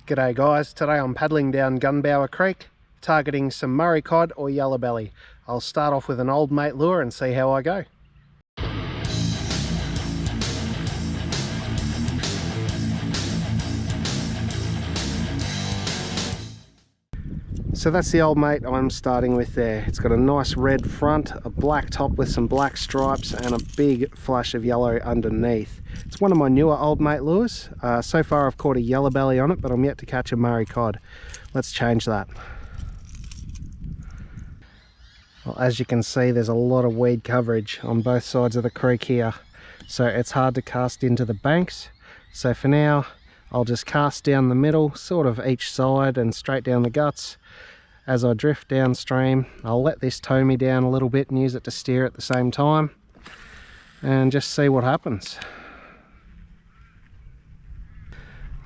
G'day guys, today I'm paddling down Gunbower Creek, targeting some Murray cod or Yellowbelly. I'll start off with an old mate lure and see how I go. So that's the old mate I'm starting with there. It's got a nice red front, a black top with some black stripes and a big flash of yellow underneath. It's one of my newer old mate lures. So far I've caught a Yellowbelly on it, but I'm yet to catch a Murray cod. Let's change that. Well, as you can see, there's a lot of weed coverage on both sides of the creek here, so it's hard to cast into the banks. So for now I'll just cast down the middle, sort of each side and straight down the guts. As I drift downstream, I'll let this tow me down a little bit and use it to steer at the same time and just see what happens.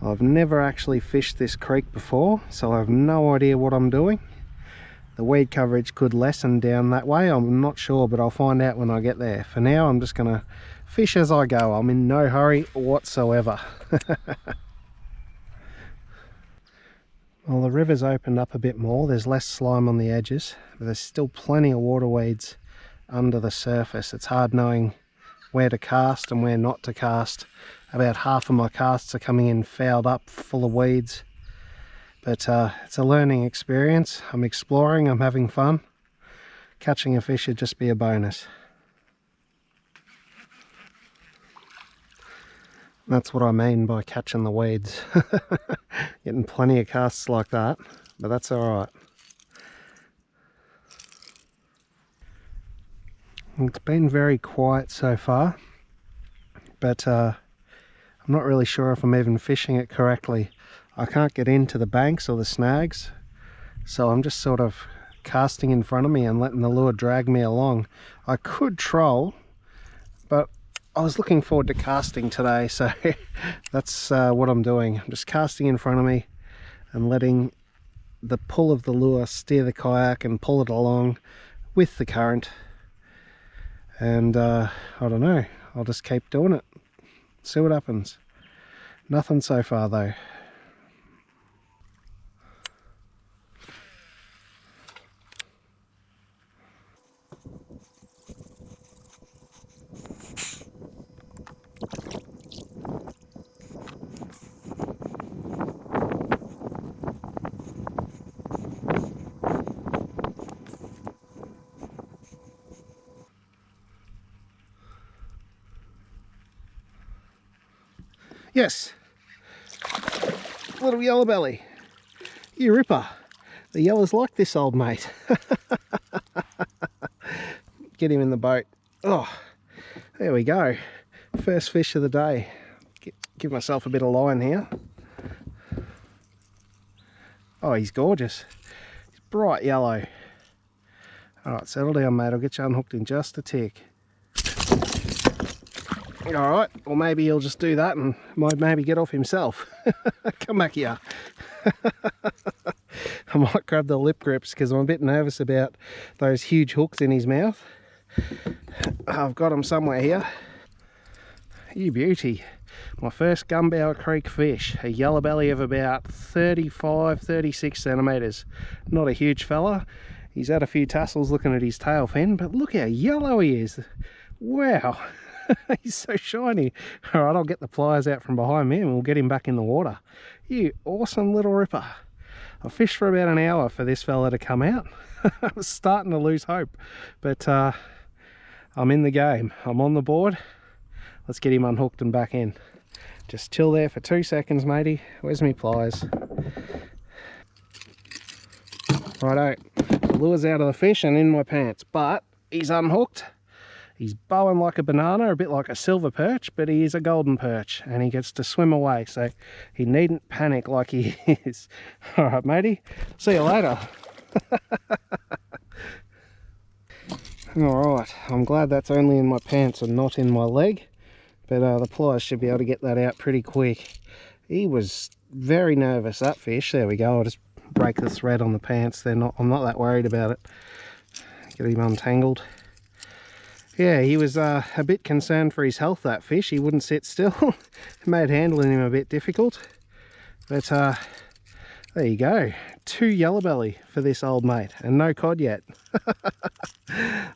I've never actually fished this creek before, so I have no idea what I'm doing. The weed coverage could lessen down that way, I'm not sure, but I'll find out when I get there. For now I'm just going to fish as I go. I'm in no hurry whatsoever. Well, the river's opened up a bit more, there's less slime on the edges, but there's still plenty of water weeds under the surface. It's hard knowing where to cast and where not to cast. About half of my casts are coming in fouled up, full of weeds. But it's a learning experience. I'm exploring, I'm having fun. Catching a fish should just be a bonus. That's what I mean by catching the weeds. Getting plenty of casts like that, but that's alright. It's been very quiet so far, but I'm not really sure if I'm even fishing it correctly. I can't get into the banks or the snags, so I'm just sort of casting in front of me and letting the lure drag me along. I could troll, but I was looking forward to casting today, so that's what I'm doing. I'm just casting in front of me and letting the pull of the lure steer the kayak and pull it along with the current. And I don't know, I'll just keep doing it, see what happens. Nothing so far though. Yes, little Yellowbelly, you ripper. The yellows like this old mate. Get him in the boat. Oh, there we go. First fish of the day. Give myself a bit of line here. Oh, he's gorgeous. He's bright yellow. Alright, settle down mate, I'll get you unhooked in just a tick. Alright, well maybe he'll just do that and might maybe get off himself. Come back here. I might grab the lip grips because I'm a bit nervous about those huge hooks in his mouth. I've got him somewhere here. You beauty. My first Gunbower Creek fish, a Yellowbelly of about 35-36 centimetres. Not a huge fella. He's had a few tassels looking at his tail fin, but look how yellow he is. Wow. He's so shiny. Alright, I'll get the pliers out from behind me and we'll get him back in the water. You awesome little ripper. I fished for about an hour for this fella to come out. I was starting to lose hope, but I'm in the game. I'm on the board. Let's get him unhooked and back in. Just chill there for 2 seconds, matey. Where's my pliers? Righto, the lure's out of the fish and in my pants, but he's unhooked. He's bowing like a banana, a bit like a silver perch, but he is a golden perch and he gets to swim away, so he needn't panic like he is. Alright matey, see you later. Alright, I'm glad that's only in my pants and not in my leg, but the pliers should be able to get that out pretty quick. He was very nervous, that fish. There we go, I'll just break the thread on the pants. I'm not that worried about it. Get him untangled. Yeah, he was a bit concerned for his health, that fish. He wouldn't sit still. It made handling him a bit difficult. But There you go, 2 yellowbelly for this old mate, and no cod yet.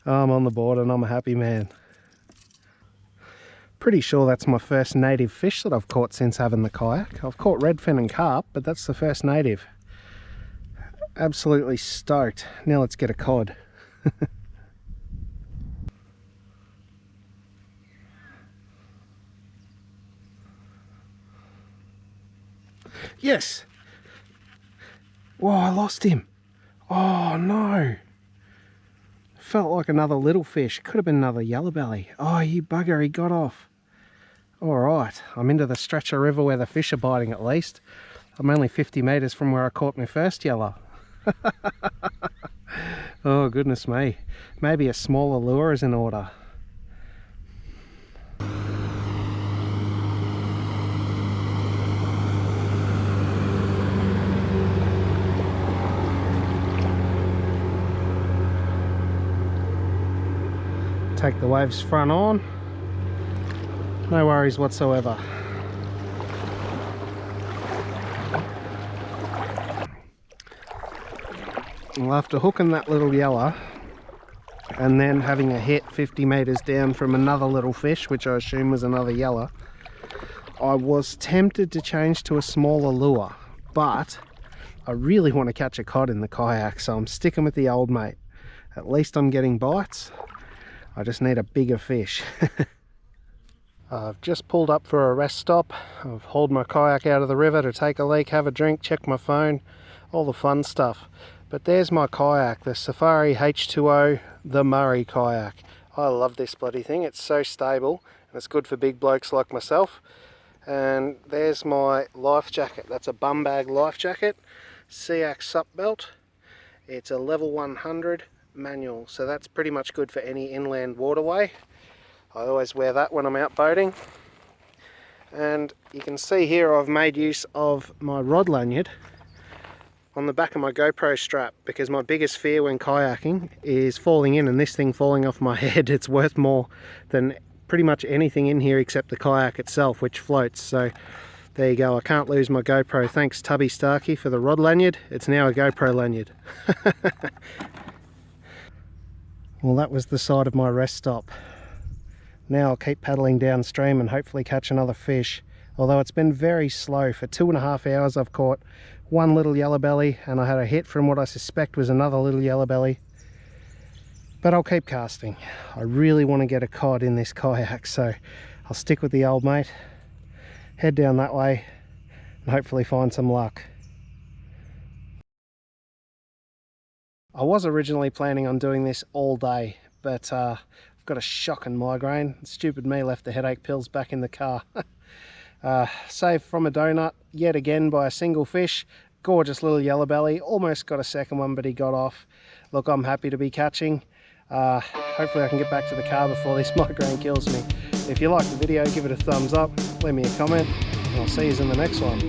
I'm on the board and I'm a happy man. Pretty sure that's my first native fish that I've caught since having the kayak. I've caught redfin and carp, but that's the first native. Absolutely stoked. Now let's get a cod. Yes! Whoa, I lost him. Oh no! Felt like another little fish. Could have been another yellowbelly. Oh, you bugger, he got off. Alright, I'm into the stretch of river where the fish are biting at least. I'm only 50 metres from where I caught my first yellow. Oh goodness me. Maybe a smaller lure is in order. Take the waves front on. No worries whatsoever. Well, after hooking that little yellow and then having a hit 50 metres down from another little fish, which I assume was another yellow, I was tempted to change to a smaller lure, but I really want to catch a cod in the kayak, so I'm sticking with the old mate. At least I'm getting bites. I just need a bigger fish. I've just pulled up for a rest stop. I've hauled my kayak out of the river to take a leak, have a drink, check my phone, all the fun stuff. But there's my kayak, the Safari H2O, the Murray kayak. I love this bloody thing. It's so stable and it's good for big blokes like myself. And there's my life jacket. That's a bum bag life jacket, Kayak sup belt. It's a level 100 manual, so that's pretty much good for any inland waterway. I always wear that when I'm out boating. And you can see here I've made use of my rod lanyard on the back of my GoPro strap, because my biggest fear when kayaking is falling in and this thing falling off my head. It's worth more than pretty much anything in here except the kayak itself, which floats. So there you go, I can't lose my GoPro. Thanks Tubby Starkey for the rod lanyard. It's now a GoPro lanyard. Well, that was the side of my rest stop. Now I'll keep paddling downstream and hopefully catch another fish. Although it's been very slow. For 2.5 hours I've caught one little yellowbelly, and I had a hit from what I suspect was another little yellowbelly. But I'll keep casting. I really want to get a cod in this kayak, so I'll stick with the old mate, head down that way, and hopefully find some luck. I was originally planning on doing this all day, but I've got a shocking migraine. Stupid me left the headache pills back in the car. Saved from a donut yet again by a single fish. Gorgeous little yellowbelly. Almost got a second one, but he got off. Look, I'm happy to be catching. Hopefully I can get back to the car before this migraine kills me. If you liked the video, give it a thumbs up, leave me a comment, and I'll see you in the next one.